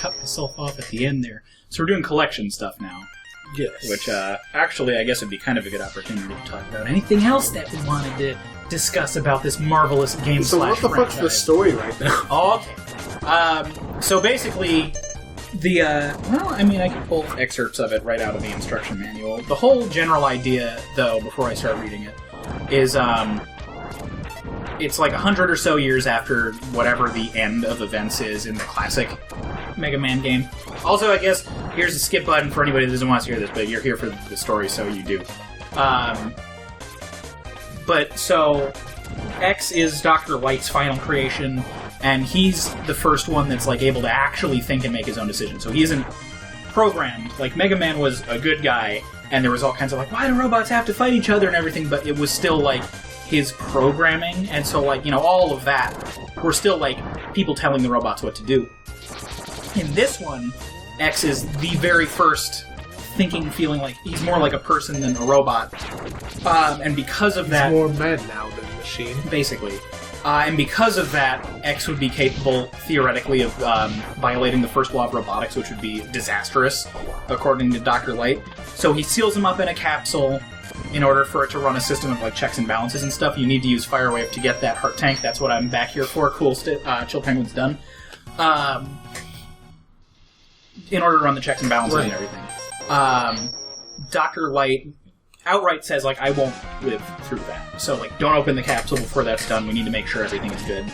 cut myself off at the end there. So we're doing collection stuff now. Yes. Which, actually, I guess would be kind of a good opportunity to talk about anything else that we wanted to discuss about this marvelous game. So what the fuck's the story right now? Oh, okay. So basically, I can pull excerpts of it right out of the instruction manual. The whole general idea, though, before I start reading it, is, it's like 100 or so years after whatever the end of events is in the classic Mega Man game. Also, I guess, here's a skip button for anybody that doesn't want to hear this, but you're here for the story, so you do. But, so, X is Dr. Light's final creation, and he's the first one that's, like, able to actually think and make his own decisions. So he isn't programmed. Like, Mega Man was a good guy, and there was all kinds of, like, why do robots have to fight each other and everything, but it was still, like, his programming, and so, like, all of that were still, like, people telling the robots what to do. In this one, X is the very first thinking, feeling like he's more like a person than a robot. And because of that... He's more man now than machine. Basically. And because of that, X would be capable, theoretically, of violating the first law of robotics, which would be disastrous, according to Dr. Light. So he seals him up in a capsule. In order for it to run a system of, like, checks and balances and stuff, you need to use Firewave to get that heart tank. That's what I'm back here for. Cool. Chill Penguin's done. In order to run the checks and balances and everything. Dr. Light outright says, like, I won't live through that. So, like, don't open the capsule before that's done. We need to make sure everything is good.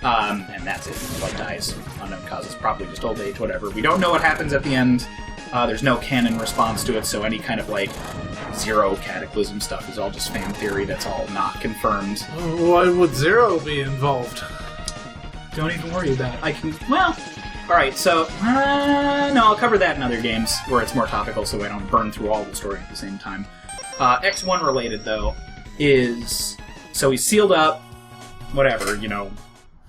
And that's it. Light dies. Unknown causes. Probably just old age, whatever. We don't know what happens at the end. There's no canon response to it, so any kind of, like, Zero Cataclysm stuff is all just fan theory. That's all not confirmed. Why would Zero be involved? Don't even worry about it. I can... Well... Alright, so... no, I'll cover that in other games where it's more topical so I don't burn through all the story at the same time. X1 related, though, is... So he's sealed up. Whatever,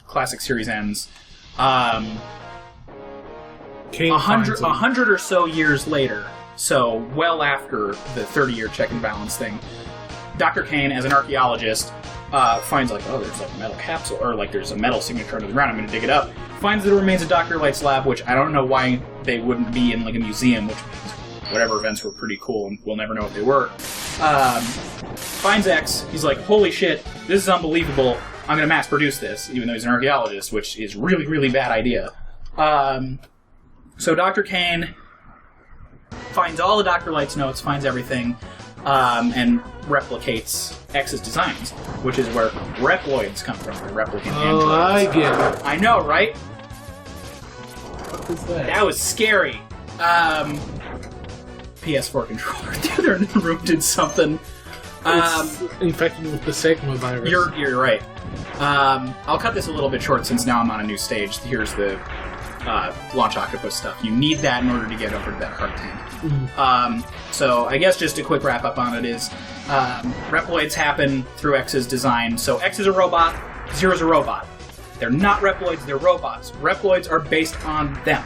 classic series ends. 100 or so years later, so well after the 30-year check and balance thing, Dr. Kane, as an archaeologist, finds, like, there's, like, a metal capsule, or, like, there's a metal signature under the ground, I'm going to dig it up. Finds the remains of Dr. Light's lab, which I don't know why they wouldn't be in, like, a museum, which means whatever events were pretty cool, and we'll never know what they were. Finds X, he's like, holy shit, this is unbelievable, I'm going to mass produce this, even though he's an archaeologist, which is really, really bad idea. So Dr. Kane finds all of Dr. Light's notes, finds everything, and replicates X's designs, which is where Reploids come from, the replicant androids. I get it. I know, right? What is that? That was scary. PS4 controller the other in the room did something. It's infected with the Sigma virus. You're right. I'll cut this a little bit short since now I'm on a new stage. Here's the Launch Octopus stuff. You need that in order to get over to that heart tank. Mm-hmm. So I guess just a quick wrap-up on it is Reploids happen through X's design. So X is a robot, Zero's a robot. They're not Reploids, they're robots. Reploids are based on them.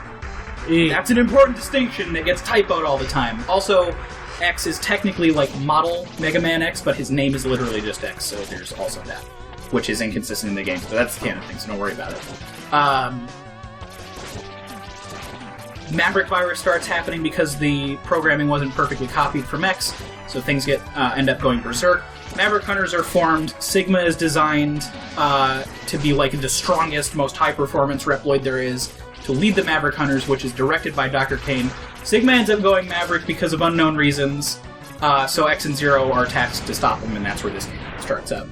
That's an important distinction that gets typoed all the time. Also, X is technically like model Mega Man X, but his name is literally just X, so there's also that, which is inconsistent in the game. So that's the canon thing, so don't worry about it. Maverick virus starts happening because the programming wasn't perfectly copied from X, so things end up going berserk. Maverick Hunters are formed. Sigma is designed to be like the strongest, most high-performance Reploid there is, to lead the Maverick Hunters, which is directed by Dr. Kane. Sigma ends up going Maverick because of unknown reasons, so X and Zero are tasked to stop him, and that's where this game starts up.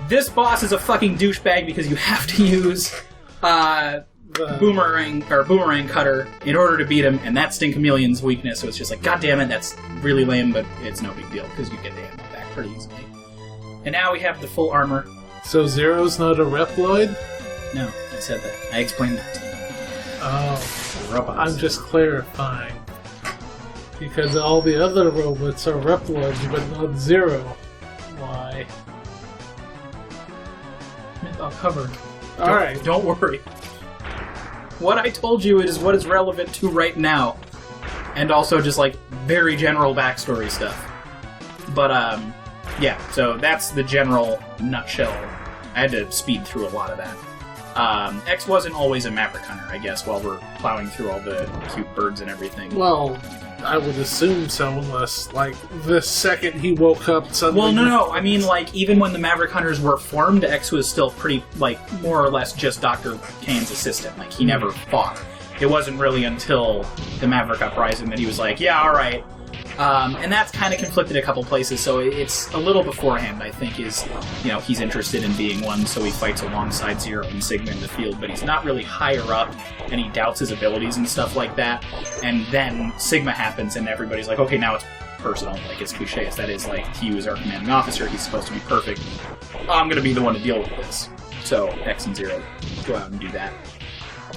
This boss is a fucking douchebag because you have to use boomerang cutter in order to beat him, and that's Chameleon's weakness, so it's just like, god damn it, that's really lame, but it's no big deal, because you get the ammo back pretty easily. And now we have the full armor. So Zero's not a Reploid? No, I said that. I explained that to you. Oh. Robots. I'm just clarifying. Because all the other robots are Reploids, but not Zero. Why? I'll cover. Alright. Don't worry. What I told you is what is relevant to right now. And also just, like, very general backstory stuff. But, yeah, so that's the general nutshell. I had to speed through a lot of that. X wasn't always a Maverick Hunter, I guess, while we're plowing through all the cute birds and everything. Well, I would assume so, unless, like, the second he woke up suddenly... Well, no. I mean, like, even when the Maverick Hunters were formed, X was still pretty, like, more or less just Dr. Kane's assistant. Like, he never fought. It wasn't really until the Maverick Uprising that he was like, yeah, alright. And that's kind of conflicted a couple places, so it's a little beforehand, I think, is, you know, he's interested in being one, so he fights alongside Zero and Sigma in the field, but he's not really higher up, and he doubts his abilities and stuff like that, and then Sigma happens, and everybody's like, okay, now it's personal, like, as cliche as that is, like, he was our commanding officer, he's supposed to be perfect, I'm gonna be the one to deal with this. So, X and Zero go out and do that.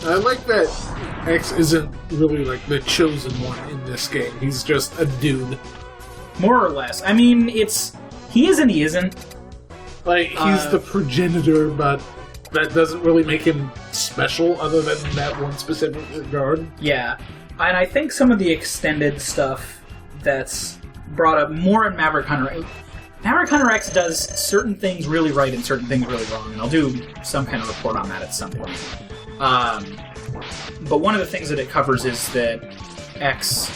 I like that X isn't really, like, the chosen one in this game. He's just a dude. More or less. I mean, it's... He is and he isn't. Like, he's the progenitor, but that doesn't really make him special other than that one specific regard. Yeah. And I think some of the extended stuff that's brought up more in Maverick Hunter... Maverick Hunter X does certain things really right and certain things really wrong, and I'll do some kind of report on that at some point. But one of the things that it covers is that X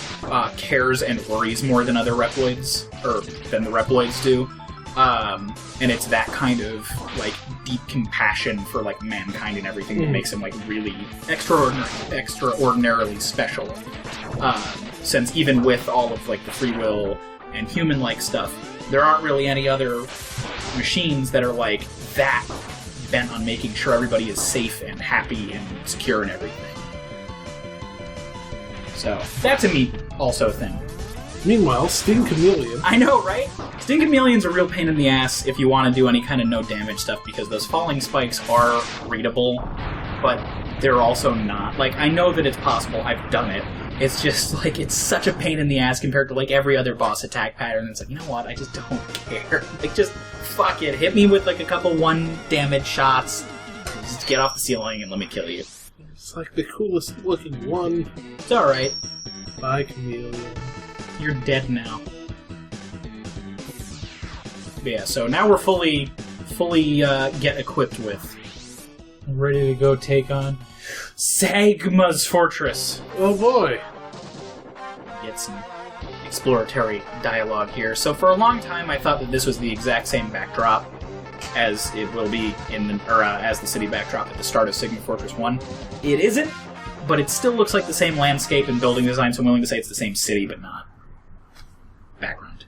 cares and worries more than other Reploids, or than the Reploids do. And it's that kind of, like, deep compassion for, like, mankind and everything that makes him, like, really extraordinarily special. Since even with all of, like, the free will and human-like stuff, there aren't really any other machines that are, like, that bent on making sure everybody is safe and happy and secure and everything. So, that's a neat also thing. Meanwhile, Sting Chameleon... I know, right? Sting Chameleon's a real pain in the ass if you want to do any kind of no-damage stuff, because those falling spikes are readable, but they're also not. Like, I know that it's possible, I've done it. It's just, like, it's such a pain in the ass compared to, like, every other boss attack pattern. It's like, you know what, I just don't care. Like, just, fuck it. Hit me with, like, a couple one-damage shots. Just get off the ceiling and let me kill you. It's like the coolest looking one. It's alright. Bye, Chameleon. You're dead now. But yeah, so now we're fully get equipped with. Ready to go take on Sigma's fortress. Oh boy. Get some exploratory dialogue here. So for a long time, I thought that this was the exact same backdrop as it will be in the, as the city backdrop at the start of Sigma Fortress 1. It isn't, but it still looks like the same landscape and building design, so I'm willing to say it's the same city, but not background.